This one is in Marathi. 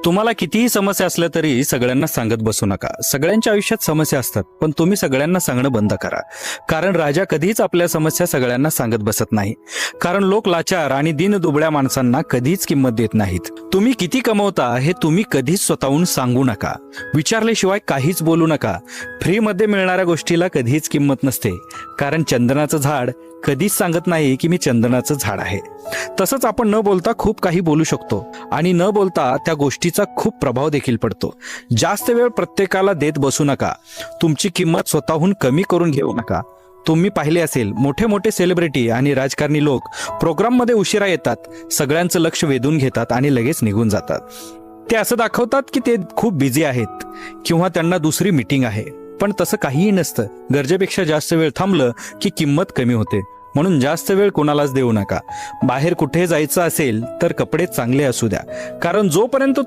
तुम्हाला कितीही समस्या असल्या तरी सगळ्यांना सांगत बसू नका. सगळ्यांच्या आयुष्यात समस्या असतात, पण तुम्ही सगळ्यांना सांगणं बंद करा. कारण राजा कधीच आपल्या समस्या सगळ्यांना सांगत बसत नाही. कारण लोक लाचार आणि दीनदुबळ्या माणसांना कधीच किंमत देत नाहीत. तुम्ही किती कमवता हे तुम्ही कधीच स्वतःहून सांगू नका. विचारल्याशिवाय काहीच बोलू नका. फ्रीमध्ये मिळणाऱ्या गोष्टीला कधीच किंमत नसते. कारण चंदनाचं झाड कधीच सांगत नाही की मी चंदनाचं झाड आहे. तसंच आपण न बोलता खूप काही बोलू शकतो आणि न बोलता त्या गोष्टीचा खूप प्रभाव देखील पडतो. जास्त वेळ प्रत्येकाला देत बसू नका. तुमची किंमत स्वतःहून कमी करून घेऊ नका. तुम्ही पाहिले असेल, मोठे मोठे सेलिब्रिटी आणि राजकारणी लोक प्रोग्राममध्ये उशिरा येतात, सगळ्यांचं लक्ष वेधून घेतात आणि लगेच निघून जातात. ते असं दाखवतात की ते खूप बिझी आहेत किंवा त्यांना दुसरी मीटिंग आहे, पण तसं काहीही नसतं. गरजेपेक्षा जास्त वेळ थांबलं की किंमत कमी होते. म्हणून जास्त वेळ कोणालाच देऊ नका. बाहेर कुठे जायचं असेल तर कपडे चांगले असू द्या. कारण जोपर्यंत